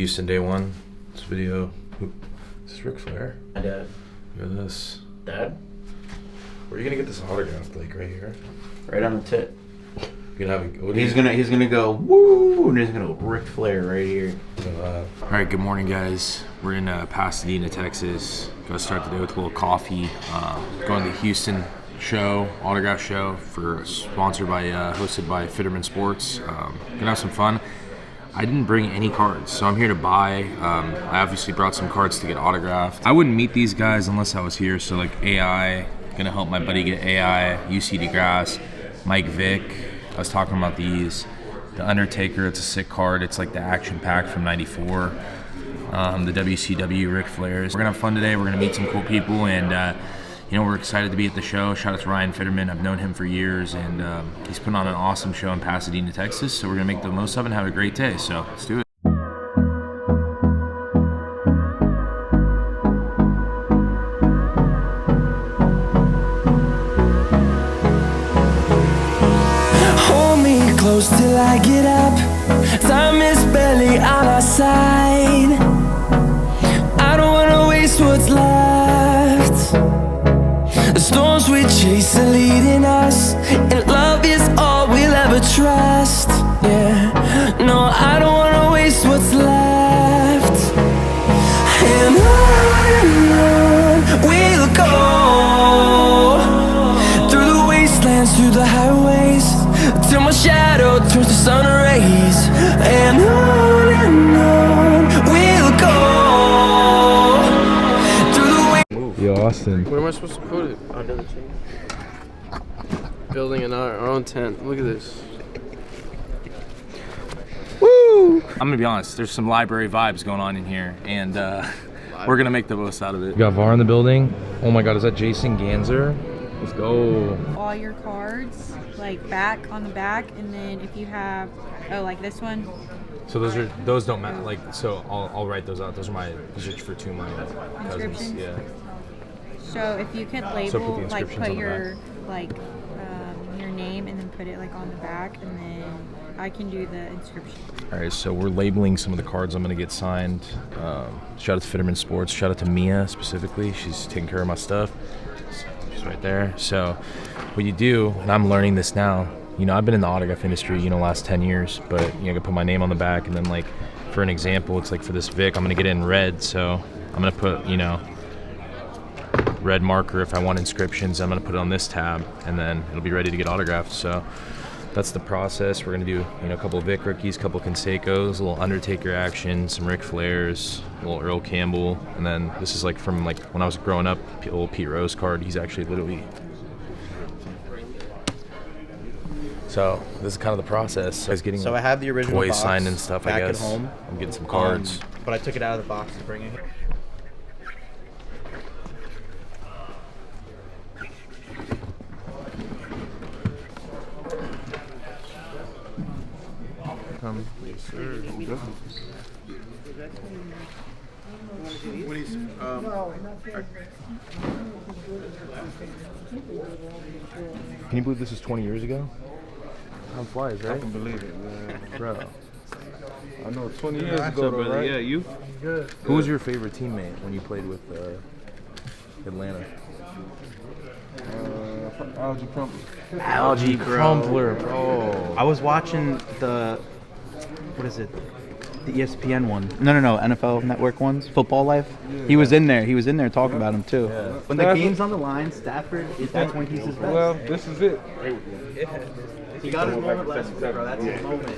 Houston day one. This video. Is this Ric Flair? My dad. Look at this. Dad? Where are you gonna get this autograph? Like right here? Right on the tip. You gonna have a, He's gonna go woo, and he's gonna go Ric Flair right here. All right. Good morning, guys. We're in Pasadena, Texas. Gonna start the day with a little coffee. Going to the Houston show, autograph show, sponsored by, hosted by Fiterman Sports. Gonna have some fun. I didn't bring any cards, so I'm here to buy. I obviously brought some cards to get autographed. I wouldn't meet these guys unless I was here, so like AI, gonna help my buddy get AI, UC DeGrasse, Mike Vick. I was talking about these. The Undertaker, it's a sick card. It's like the action pack from '94. The WCW Ric Flairs. We're gonna have fun today. We're gonna meet some cool people, and we're excited to be at the show. Shout out to Ryan Fiterman. I've known him for years, and he's putting on an awesome show in Pasadena, Texas. So we're gonna make the most of it and have a great day. So let's do it. Hold me close till I get up. Time is barely on our side. I don't wanna waste what's left. The storms we chase are leading us, and love is all we'll ever trust. Yeah, no, I don't wanna waste what's left. And on we'll go, through the wastelands, through the highways, till my shadow turns to sun rays. And on we'll go, through the Yo, Austin. Where am I supposed to put it? Under the chain. Building our own tent. Look at this. Woo! I'm gonna be honest. There's some library vibes going on in here, and we're gonna make the most out of it. We got VAR in the building. Oh my God, is that Jason Ganzer? Let's go. All your cards, like back on the back, and then if you have, like this one. So those don't matter. Like, so I'll write those out. Those are for two of my cousins. Inscriptions? Yeah. So if you could So label, put the like inscriptions put on the your your name, and then put it like on the back, and then I can do the inscription. All right, so we're labeling some of the cards I'm gonna get signed. Shout out to Fiterman Sports. Shout out to Mia specifically. She's taking care of my stuff. She's right there. So what you do, and I'm learning this now. I've been in the autograph industry, last 10 years, but I can put my name on the back, and then like, for an example, it's like for this Vic, I'm gonna get it in red, so I'm gonna put, red marker. If I want inscriptions, I'm gonna put it on this tab, and then it'll be ready to get autographed. So that's the process. We're gonna do, a couple of Vic rookies, a couple of Canseco's, a little Undertaker action, some Ric Flairs, a little Earl Campbell, and then this is like from like when I was growing up, old Pete Rose card. He's actually literally. So this is kind of the process. I was getting So I have the original toys box signed and stuff. back I guess at home. I'm getting some cards. But I took it out of the box to bring it here. Yes, sir. Can you believe this is 20 years ago? Time flies, right? I can believe it, man. Bro. I know 20 years ago, though, right? Yeah, you? Good. Who was your favorite teammate when you played with Atlanta? Algae Crumpler. Algae Crumpler, bro. I was watching what is it? The ESPN one. No, NFL Network ones. Football Life. Yeah. He was in there. He was in there talking about him too. Yeah. When the game's on the line, Stafford, that's when he's his best. Well, this is it. He got his moment last week, bro. That's his moment.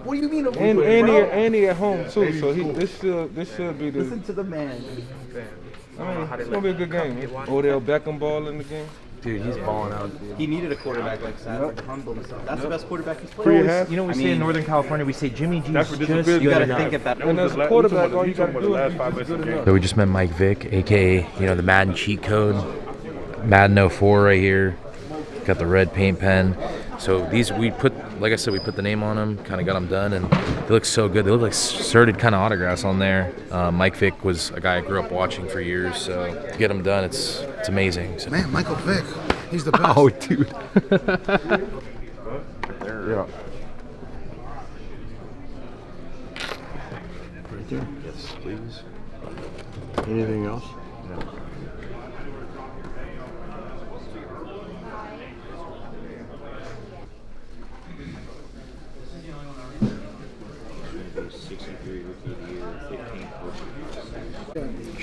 What do you mean? And he at home too, so this should be the. Listen to the man. It's gonna be a good game. Odell Beckham ball in the game. Dude, he's balling out. He needed a quarterback like Stafford to humble himself. That's the best quarterback he's Free played. half. We say in Northern California, we say Jimmy G's just You good gotta enough. think at that. And as a quarterback, all you gotta do is be just good enough. So we just met Mike Vick, aka the Madden cheat code, Madden 04 right here. Got the red paint pen. So these like I said, we put the name on them, kind of got them done, and they look so good. They look like certed kind of autographs on there. Mike Vick was a guy I grew up watching for years, so to get them done, it's amazing. So. Man, Michael Vick, he's the best. Oh, dude. Yeah. right there. Yes, please. Anything else? No.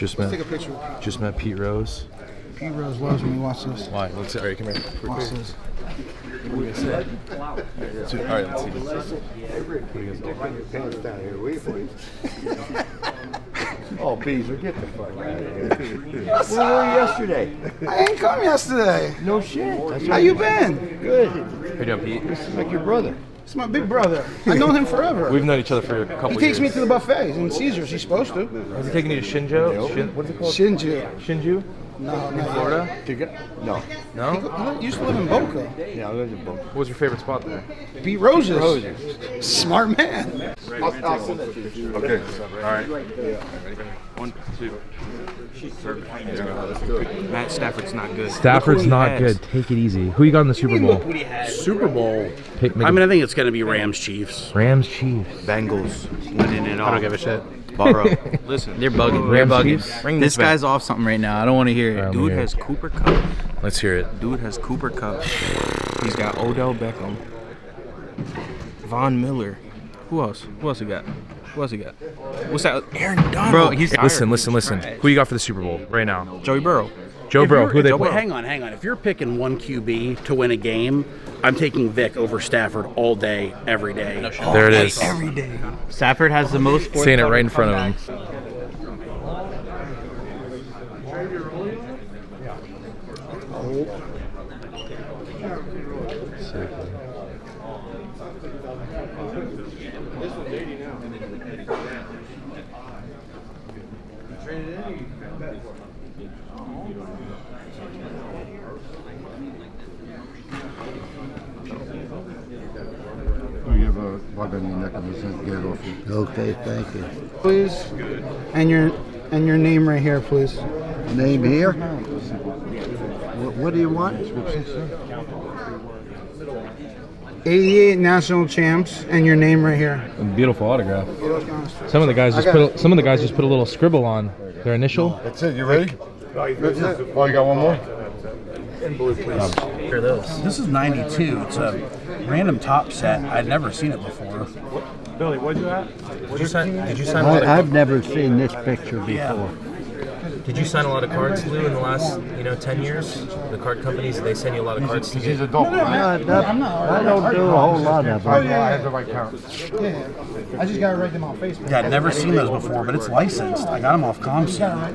Let's take a picture. Just met Pete Rose. Pete Rose loves me. Watch this. Why? Let's see. All right, come here. Watch this. What are you gonna say? All right, let's see. What are you guys Down here, wait, please. Oh, Beezer, get the fuck out of here. Where were you yesterday? I ain't come yesterday. No shit. How you been? Good. How you doing, Pete? This is like your brother. It's my big brother. I've known him forever. We've known each other for a couple He years. takes me to the buffets in Caesars. He's supposed to. Has he taken you to Shinjo? What's it called? Shinju. Shinju? No, In not Florida? No. No? He used to live in Boca. Yeah, I live in Boca. What was your favorite spot there? Pete Roses. Smart man. I'll send that to you. Okay. All right. 1, 2. Matt Stafford's not good. Stafford's not good. Take it easy. Who you got in the Super Bowl? Super Bowl. Pick, I think it's going to be Rams Chiefs. Rams Chiefs. Bengals winning it all. I don't give a shit. Burrow. Listen, They're bugging. Rams They're bugging. Chiefs? Bring This this guy's off something right now. I don't want to hear it. dude here. has Cooper Cup. Let's hear it. Dude has Cooper Cup. He's got Odell Beckham. Von Miller. Who else? Who else he got? What's that? Aaron Donald. Bro, he's Listen. Who you got for the Super Bowl right now? Joey Burrow. Joe Burrow. Who they Wait, play? hang on. If you're picking one QB to win a game, I'm taking Vic over Stafford all day, every day. There it is. Every day. Stafford has the most. Saying it right in front of him. You have a bug on your neck and says get it off you. Okay, thank you. Please. And your name right here, please. Name here? What do you want? 88 national champs, and your name right here. A beautiful autograph. Some of the guys just put a little scribble on their initial. That's it. You ready? That's it. Oh, you got one more? This is 92. It's a random top set. I'd never seen it before. Billy, what'd you have? Did you sign a lot of I've never seen this picture before. Yeah. Did you sign a lot of cards, Lou, in the last 10 years? The card companies, they send you a lot of cards to He's get. adult, right? I don't do a whole lot of I them. have the right count. Yeah. I just gotta write them on Facebook. Yeah, I'd never seen those before, but it's licensed. I got them off ComStat.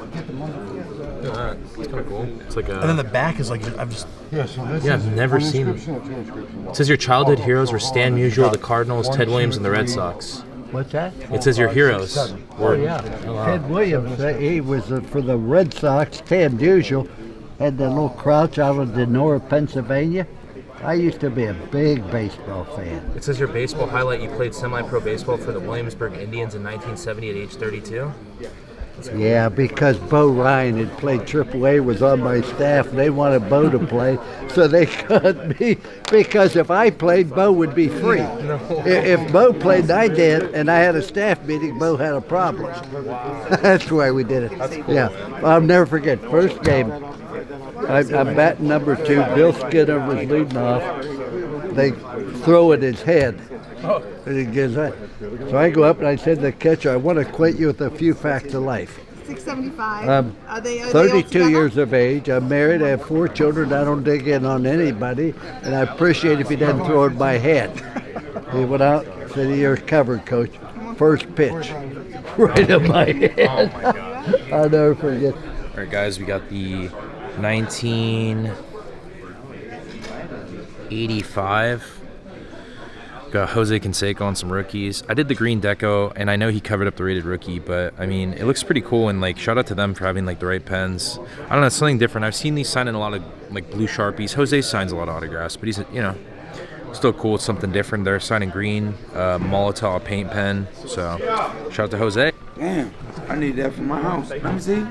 It's kind of cool. It's like And then a. the back is like, I've just. Yeah, so this Yeah, is I've never one seen inscription or two inscriptions? It says your childhood heroes were Stan Musial, the Cardinals, Ted Williams, and the Red Sox. What's that? It says your heroes. Oh, yeah. Ted Williams, he was for the Red Sox. Ted Usual had that little crouch out of Denora, Pennsylvania. I used to be a big baseball fan. It says your baseball highlight. You played semi-pro baseball for the Williamsburg Indians in 1970 at age 32. Yeah, because Bo Ryan had played AAA, was on my staff, and they wanted Bo to play, so they cut me, because if I played, Bo would be free. If Bo played and I did, and I had a staff meeting, Bo had a problem. That's why we did it. Yeah, I'll never forget, first game, I'm batting number 2, Bill Skinner was leading off, they throw at his head. And he gives that. So I go up and I said to the catcher, I want to acquaint you with a few facts of life. 675. Are they 32 years of age. I'm married. I have 4 children. I don't dig in on anybody. And I appreciate if he doesn't throw it in my head. He went out, said, you're covered, coach. First pitch. Right in my head. Oh my God. I'll never forget. All right, guys, we got the 1985. Got Jose Canseco on some rookies. I did the green deco, and I know he covered up the rated rookie, but I mean, it looks pretty cool. And like, shout out to them for having like the right pens. I don't know, it's something different. I've seen these signed in a lot of like blue Sharpies. Jose signs a lot of autographs, but he's still cool. It's something different. They're signing green, Molotov paint pen. So, shout out to Jose. Damn, I need that for my house. Let me see.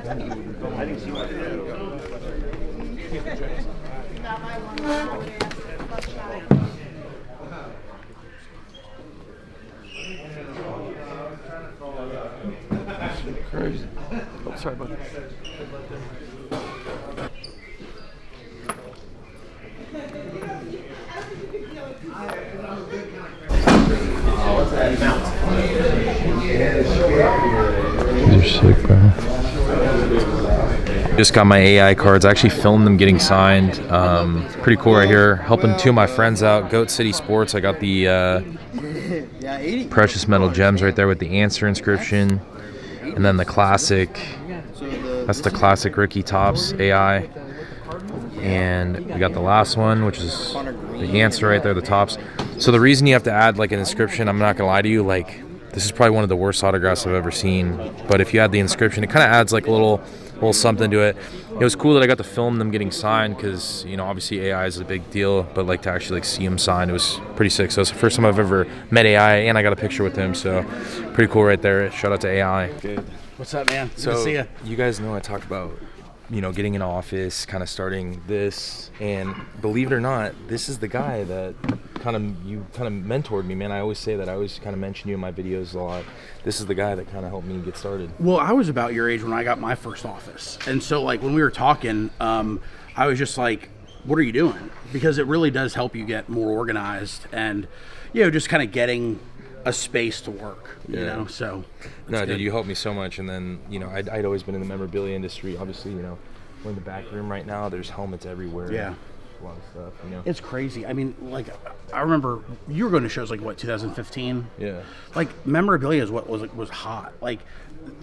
Crazy. Oh, sorry about that. These are sick, bro. Just got my AI cards. I actually filmed them getting signed. Pretty cool right here. Helping two of my friends out. Goat City Sports. I got the precious metal gems right there with the answer inscription. And then the classic. That's the classic rookie tops AI. And we got the last one, which is the answer right there, the tops. So the reason you have to add like an inscription, I'm not gonna lie to you, like this is probably one of the worst autographs I've ever seen. But if you add the inscription, it kind of adds like a little something to it. It was cool that I got to film them getting signed because, you know, obviously AI is a big deal, but like to actually like see them signed, it was pretty sick. So it's the first time I've ever met AI, and I got a picture with him. So pretty cool right there. Shout out to AI. Good. What's up, man? Good So to see you. You guys know I talk about, you know, getting an office, kind of starting this, and believe it or not, this is the guy that kind of mentored me, man. I always say that. I always kind of mention you in my videos a lot. This is the guy that kind of helped me get started. Well, I was about your age when I got my first office, and so like when we were talking, I was just like, "What are you doing?" Because it really does help you get more organized, and you know, just kind of getting a space to work. You know, so no, dude, you helped me so much. And then, you know, I'd always been in the memorabilia industry. Obviously, you know, we're in the back room right now. There's helmets everywhere. Yeah. A lot of stuff, you know. It's crazy. I mean, like, I remember you were going to shows like what, 2015? Yeah. Like, memorabilia is what was hot. Like,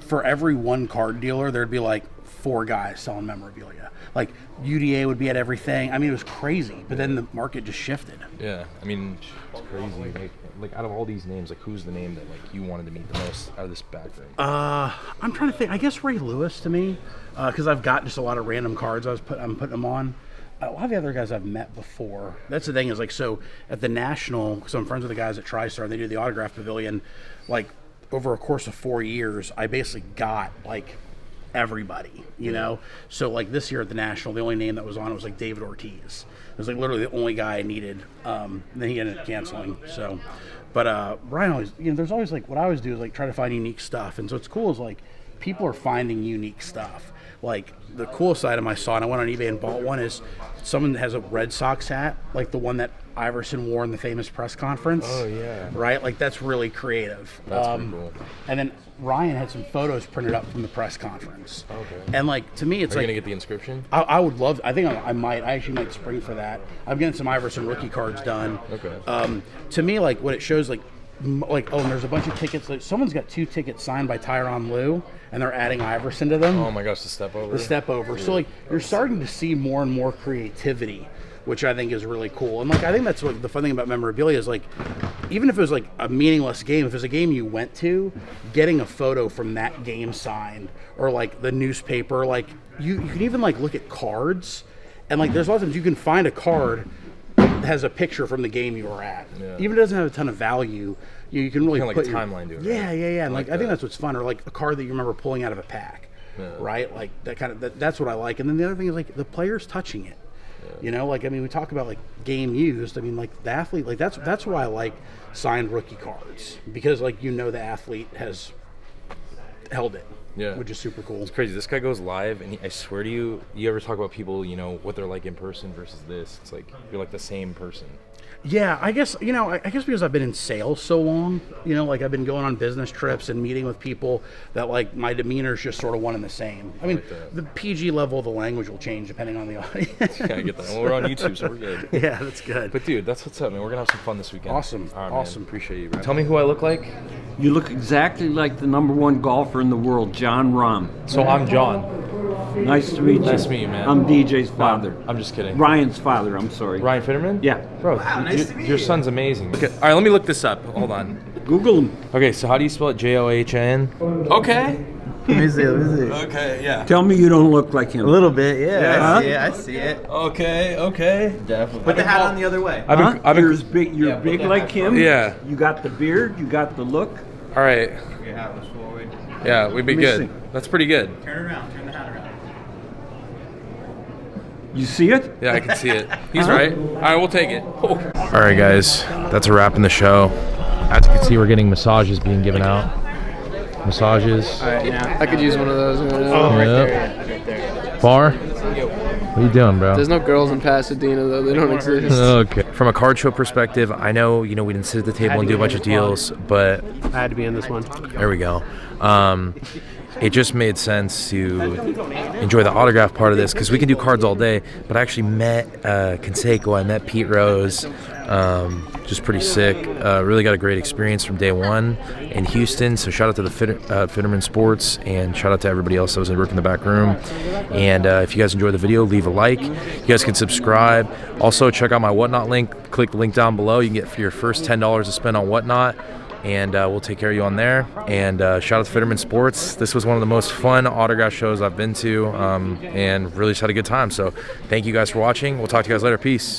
for every one card dealer, there'd be like 4 guys selling memorabilia. Like, UDA would be at everything. I mean, it was crazy. But then the market just shifted. Yeah. I mean, it's crazy. Like out of all these names, like who's the name that like you wanted to meet the most out of this back room? I'm trying to think. I guess Ray Lewis to me, because I've got just a lot of random cards I'm putting them on. A lot of the other guys I've met before. That's the thing is like, so at the National, because I'm friends with the guys at TriStar, they do the autograph pavilion. Like over a course of 4 years, I basically got like everybody, you know? So like this year at the National, the only name that was on it was like David Ortiz. It was like literally the only guy I needed. Then he ended up canceling. So, but Brian always, you know, there's always like, what I always do is like try to find unique stuff. And so what's cool is like people are finding unique stuff. Like the coolest item I saw, and I went on eBay and bought one, is someone that has a Red Sox hat, like the one that Iverson wore in the famous press conference. Oh yeah. Right? Like that's really creative. That's pretty cool. And then Ryan had some photos printed up from the press conference. Okay. And like to me, it's Are you like gonna get the inscription? I would love. I think I might. I actually might spring for that. I'm getting some Iverson rookie cards done. Okay. To me, like what it shows, like oh, and there's a bunch of tickets. Like, someone's got 2 tickets signed by Tyronn Lue, and they're adding Iverson to them. Oh my gosh, the step over. The step over. So like you're starting to see more and more creativity, which I think is really cool. And like I think that's what the fun thing about memorabilia is, like even if it was like a meaningless game, if it was a game you went to, getting a photo from that game signed, or like the newspaper, like you can even like look at cards, and like there's a lot of times you can find a card that has a picture from the game you were at. Yeah. Even if it doesn't have a ton of value, you can really kind of put like a timeline to it. Yeah, right? yeah. And like I think that's what's fun, or like a card that you remember pulling out of a pack. Yeah. Right? Like that kind of that's what I like. And then the other thing is like the players touching it. Yeah. You know, like I mean, we talk about like game used. I mean, like the athlete, like that's why I like signed rookie cards, because like you know the athlete has held it. Yeah, which is super cool. It's crazy. This guy goes live, and I swear to you, you ever talk about people, you know, what they're like in person versus this? It's like you're like the same person. Yeah, I guess, you know, I guess because I've been in sales so long, you know, like I've been going on business trips and meeting with people that like my demeanor is just sort of one and the same. I mean, the PG level of the language will change depending on the audience. Yeah, I get that. Well, we're on YouTube, so we're good. Yeah, that's good. But dude, that's what's up, man. We're gonna have some fun this weekend. Awesome. All right, awesome. Man. Appreciate you, bro. Tell me who I look like. You look exactly like the #1 golfer in the world, John Rahm. So I'm John. Nice to meet you. Nice to meet you, man. I'm DJ's father. No, I'm just kidding. Ryan's father, I'm sorry. Ryan Fiterman? Yeah. Bro, wow, nice to meet your son's amazing. Okay. All right, let me look this up. Hold on. Google him. Okay, so how do you spell it? John? Okay. Let me see. Okay, yeah. Tell me you don't look like him. A little bit, yeah. Yeah, I see it. Okay. Definitely. Put the hat on the other way. You're big like him. Yeah. You got the beard. You got the look. All right. Your hat was forward. Yeah, we'd be good. See. That's pretty good. Turn around. Turn the hat around. You see it? Yeah, I can see it. He's right. All right, we'll take it. Oh. All right, guys. That's a wrap in the show. As you can see, we're getting massages being given out. massages. I could use one of those. Bar? What are you doing, bro? There's no girls in Pasadena, though. They don't exist. Okay. From a card show perspective, I know, we didn't sit at the table and do a bunch of deals, but I had to be in this one. there we go. It just made sense to enjoy the autograph part of this because we can do cards all day, but I actually met Canseco, I met Pete Rose, just pretty sick. Really got a great experience from day one in Houston, so shout out to the Fiterman Sports, and shout out to everybody else that was working in the back room. And if you guys enjoyed the video, leave a like. You guys can subscribe. Also, check out my Whatnot link. Click the link down below. You can get for your first $10 to spend on Whatnot. And we'll take care of you on there. And shout out to Fiterman Sports. This was one of the most fun autograph shows I've been to, and really just had a good time. So thank you guys for watching. We'll talk to you guys later. Peace.